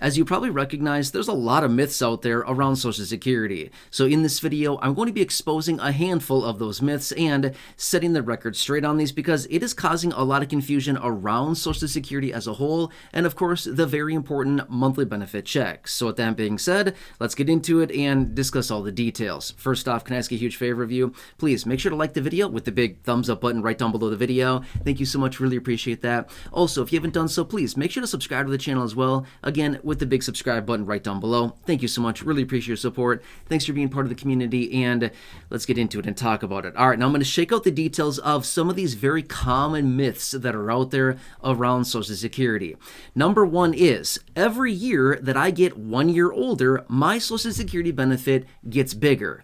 As you probably recognize, there's a lot of myths out there around Social Security. So in this video, I'm going to be exposing a handful of those myths and setting the record straight on these because it is causing a lot of confusion around Social Security as a whole, and of course, the very important monthly benefit checks. So with that being said, let's get into it and discuss all the details. First off, can I ask a huge favor of you? Please make sure to like the video with the big thumbs up button right down below the video. Thank you so much, really appreciate that. Also, if you haven't done so, please make sure to subscribe to the channel as well. Again, with the big subscribe button right down below. Thank you so much. Really appreciate your support. Thanks for being part of the community, and let's get into it and talk about it. All right, now I'm going to shake out the details of some of these very common myths that are out there around Social Security. Number one is, every year that I get 1 year older, my Social Security benefit gets bigger.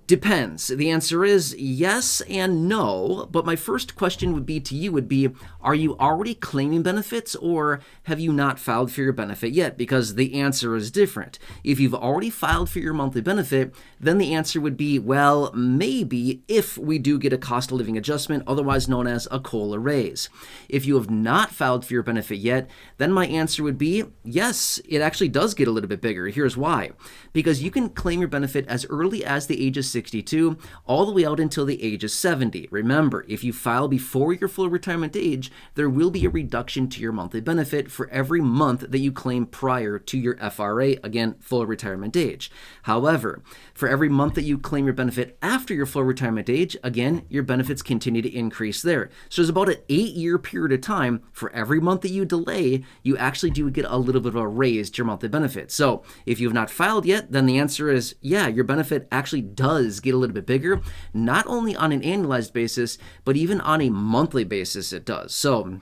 Depends. The answer is yes and no, but my first question would be to you would be, are you already claiming benefits or have you not filed for your benefit yet? Because the answer is different. If you've already filed for your monthly benefit, then the answer would be, well, maybe if we do get a cost of living adjustment, otherwise known as a COLA raise. If you have not filed for your benefit yet, then my answer would be, yes, it actually does get a little bit bigger. Here's why. Because you can claim your benefit as early as the age of 62 all the way out until the age of 70. Remember, if you file before your full retirement age, there will be a reduction to your monthly benefit for every month that you claim prior to your FRA, again, full retirement age. However, for every month that you claim your benefit after your full retirement age, again, your benefits continue to increase there. So there's about an 8-year period of time for every month that you delay, you actually do get a little bit of a raise to your monthly benefit. So if you have not filed yet, then the answer is, yeah, your benefit actually does get a little bit bigger, not only on an annualized basis, but even on a monthly basis it does. So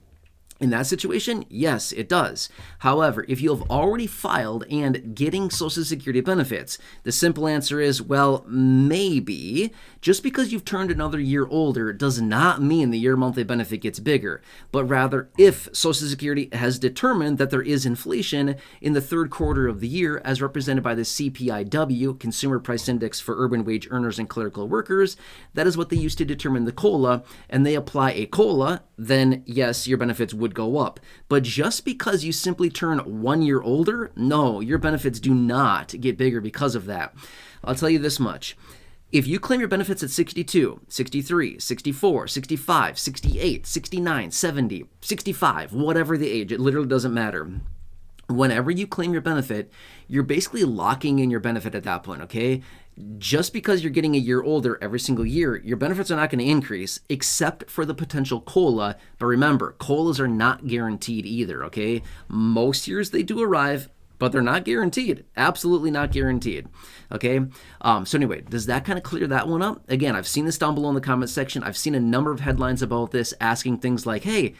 in that situation, yes, it does. However, if you have already filed and getting Social Security benefits, the simple answer is, well, maybe. Just because you've turned another year older does not mean your monthly benefit gets bigger, but rather if Social Security has determined that there is inflation in the third quarter of the year, as represented by the CPIW, Consumer Price Index for Urban Wage Earners and Clerical Workers, that is what they use to determine the COLA, and they apply a COLA, then yes, your benefits would go up. But just because you simply turn 1 year older, no, your benefits do not get bigger because of that. I'll tell you this much. If you claim your benefits at 62, 63, 64, 65, 68, 69, 70, 65, whatever the age, it literally doesn't matter. Whenever you claim your benefit, you're basically locking in your benefit at that point, okay? Just because you're getting a year older every single year, your benefits are not going to increase except for the potential COLA. But remember, COLAs are not guaranteed either, okay? Most years they do arrive, but they're not guaranteed. Absolutely not guaranteed. Okay? So anyway, does that kind of clear that one up? Again, I've seen this down below in the comment section. I've seen a number of headlines about this asking things like, hey,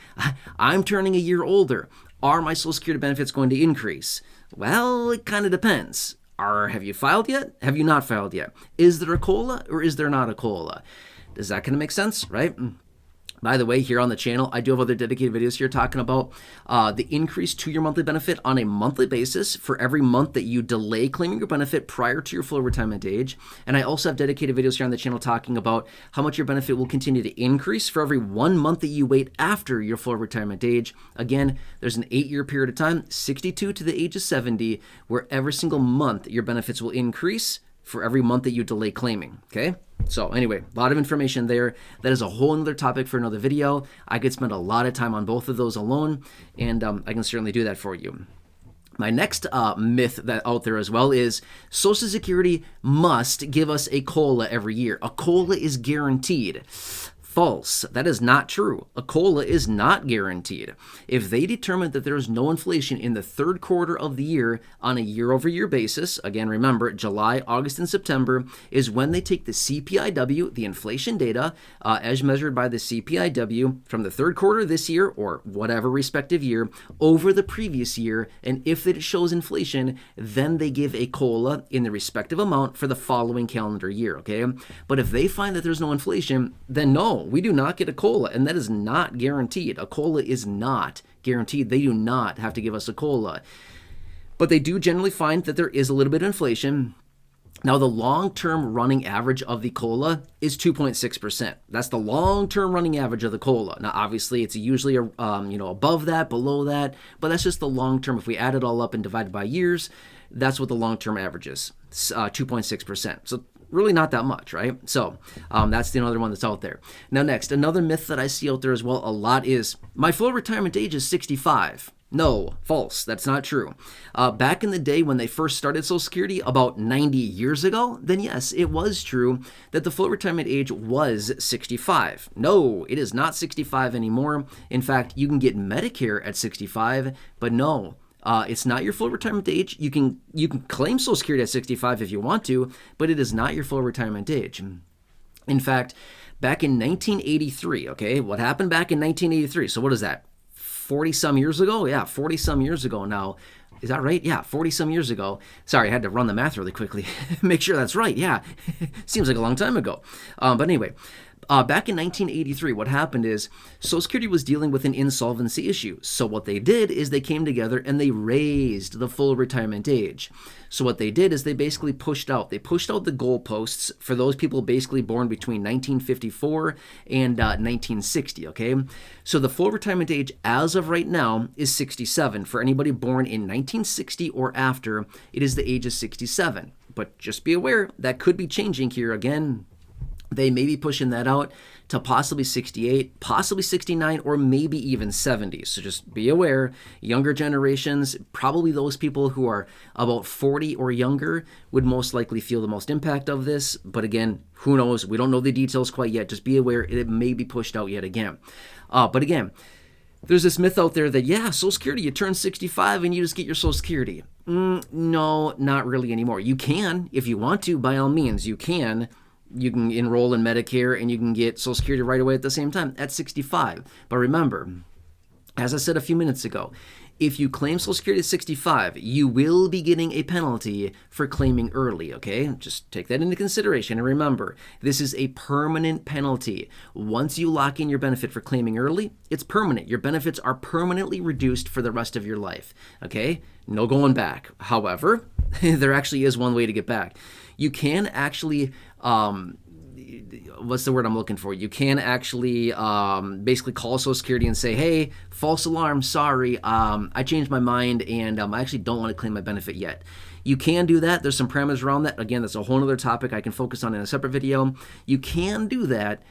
I'm turning a year older. Are my Social Security benefits going to increase? Well, it kind of depends. Have you filed yet? Have you not filed yet? Is there a COLA or is there not a COLA? Does that kind of make sense, right? By the way, here on the channel, I do have other dedicated videos here talking about the increase to your monthly benefit on a monthly basis for every month that you delay claiming your benefit prior to your full retirement age. And I also have dedicated videos here on the channel talking about how much your benefit will continue to increase for every 1 month that you wait after your full retirement age. Again, there's an 8-year period of time, 62 to the age of 70, where every single month your benefits will increase for every month that you delay claiming, okay? So anyway, a lot of information there. That is a whole other topic for another video. I could spend a lot of time on both of those alone, and I can certainly do that for you. My next myth that out there as well is Social Security must give us a COLA every year. A COLA is guaranteed. False. That is not true. A COLA is not guaranteed. If they determine that there is no inflation in the third quarter of the year on a year-over-year basis, again, remember, July, August, and September is when they take the CPIW, the inflation data, as measured by the CPIW from the third quarter this year, or whatever respective year, over the previous year, and if it shows inflation, then they give a COLA in the respective amount for the following calendar year, okay? But if they find that there's no inflation, then no, we do not get a COLA, and that is not guaranteed. A COLA is not guaranteed. They do not have to give us a COLA. But they do generally find that there is a little bit of inflation, Now, the long-term running average of the COLA is 2.6%. That's the long-term running average of the COLA. Now, obviously, it's usually above that, below that, but that's just the long-term. If we add it all up and divide it by years, that's what the long-term average is, 2.6%. So really not that much, right? So that's the other one that's out there. Now, next, another myth that I see out there as well a lot is my full retirement age is 65. No, false. That's not true. Back in the day when they first started Social Security, about 90 years ago, then yes, it was true that the full retirement age was 65. No, it is not 65 anymore. In fact, you can get Medicare at 65, but no, it's not your full retirement age. You can claim Social Security at 65 if you want to, but it is not your full retirement age. In fact, back in 1983, okay, what happened back in 1983? So what is that? 40 some years ago? Yeah, 40 some years ago now. Is that right? Yeah, 40 some years ago. Sorry, I had to run the math really quickly. Make sure that's right. Yeah, seems like a long time ago. But anyway, back in 1983, what happened is Social Security was dealing with an insolvency issue. So what they did is they came together and they raised the full retirement age. So what they did is they basically pushed out the goalposts for those people basically born between 1954 and 1960, okay? So the full retirement age as of right now is 67. For anybody born in 1960 or after, it is the age of 67. But just be aware, that could be changing here again. They may be pushing that out to possibly 68, possibly 69, or maybe even 70. So just be aware, younger generations, probably those people who are about 40 or younger would most likely feel the most impact of this. But again, who knows? We don't know the details quite yet. Just be aware it may be pushed out yet again. But again, there's this myth out there that, yeah, Social Security, you turn 65 and you just get your Social Security. No, not really anymore. You can, if you want to, by all means, you can. You can enroll in Medicare and you can get Social Security right away at the same time at 65. But remember, as I said a few minutes ago, if you claim Social Security at 65, you will be getting a penalty for claiming early, okay? Just take that into consideration. And remember, this is a permanent penalty. Once you lock in your benefit for claiming early, it's permanent. Your benefits are permanently reduced for the rest of your life, okay? No going back. However, there actually is one way to get back. You can actually, what's the word I'm looking for? You can actually basically call Social Security and say, hey, false alarm, sorry, I changed my mind and I actually don't want to claim my benefit yet. You can do that. There's some parameters around that. Again, that's a whole other topic I can focus on in a separate video. You can do that.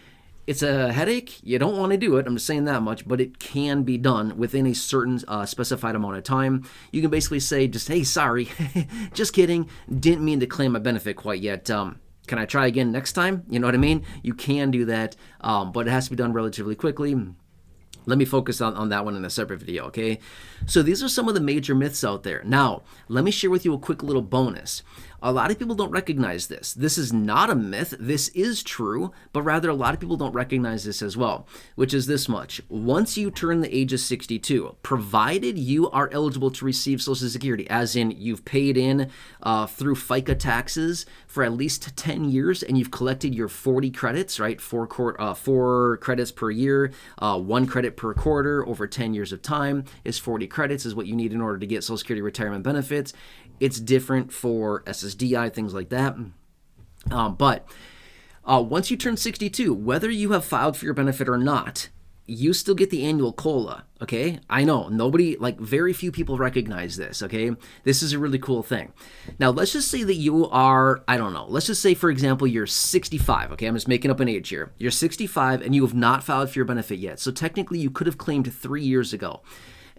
It's a headache. You don't want to do it. I'm just saying that much, but it can be done within a certain specified amount of time. You can basically say just, hey, sorry, just kidding. Didn't mean to claim my benefit quite yet. Can I try again next time? You know what I mean? You can do that, but it has to be done relatively quickly. Let me focus on that one in a separate video, okay? So these are some of the major myths out there. Now, let me share with you a quick little bonus. A lot of people don't recognize this. This is not a myth. This is true, but rather a lot of people don't recognize this as well, which is this much. Once you turn the age of 62, provided you are eligible to receive Social Security, as in you've paid in through FICA taxes for at least 10 years and you've collected your 40 credits, right? Four credits per year, 1 credit per quarter over 10 years of time is 40 credits is what you need in order to get Social Security retirement benefits. It's different for SSDI, things like that. But once you turn 62, whether you have filed for your benefit or not, you still get the annual COLA, okay? I know, very few people recognize this, okay? This is a really cool thing. Now, let's just say that you are, let's just say, for example, you're 65, okay? I'm just making up an age here. You're 65 and you have not filed for your benefit yet. So technically, you could have claimed 3 years ago.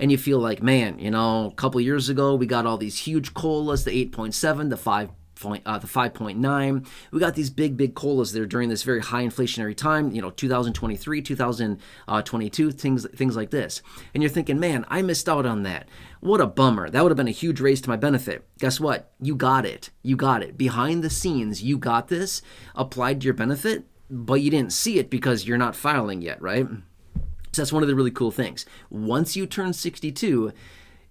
And you feel like, man, a couple years ago, we got all these huge COLAs, the 8.7, the 5.9. We got these big COLAs there during this very high inflationary time, 2023, 2022, things like this. And you're thinking, man, I missed out on that. What a bummer. That would have been a huge raise to my benefit. Guess what? You got it. You got it. Behind the scenes, you got this, applied to your benefit, but you didn't see it because you're not filing yet, right? So that's one of the really cool things. Once you turn 62,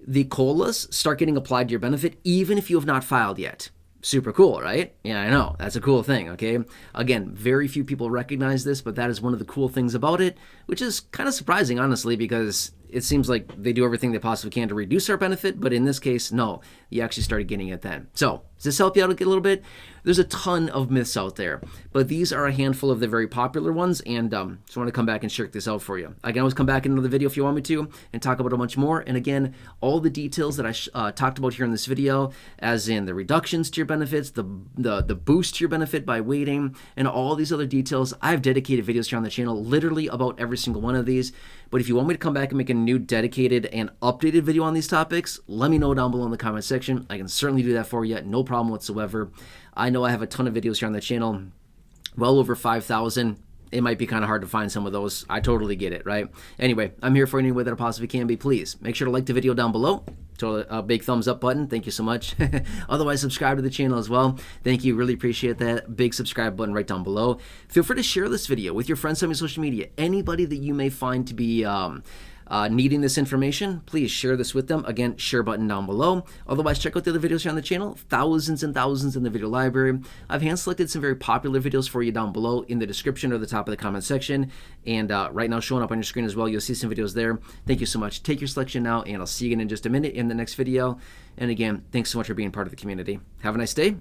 the COLAs start getting applied to your benefit even if you have not filed yet. Super cool, right? Yeah, I know. That's a cool thing, okay? Again, very few people recognize this, but that is one of the cool things about it, which is kind of surprising, honestly, because it seems like they do everything they possibly can to reduce our benefit, but in this case, no, you actually started getting it then. So does this help you out a little bit? There's a ton of myths out there, but these are a handful of the very popular ones, and just want to come back and share this out for you. I can always come back in another video if you want me to and talk about a bunch more. And again, all the details that I talked about here in this video, as in the reductions to your benefits, the boost to your benefit by waiting, and all these other details, I have dedicated videos here on the channel literally about every single one of these. But if you want me to come back and make a new dedicated and updated video on these topics, let me know down below in the comment section. I can certainly do that for you, no problem whatsoever. I know I have a ton of videos here on the channel, well over 5,000. It might be kind of hard to find some of those. I totally get it, right? Anyway, I'm here for any way that I possibly can be. Please make sure to like the video down below. A big thumbs up button. Thank you so much. Otherwise, subscribe to the channel as well. Thank you. Really appreciate that. Big subscribe button right down below. Feel free to share this video with your friends on your social media. Anybody that you may find to be needing this information, please share this with them. Again, share button down below. Otherwise, check out the other videos here on the channel. Thousands and thousands in the video library. I've hand selected some very popular videos for you down below in the description or the top of the comment section. And right now showing up on your screen as well, you'll see some videos there. Thank you so much. Take your selection now, and I'll see you again in just a minute in the next video. And again, thanks so much for being part of the community. Have a nice day.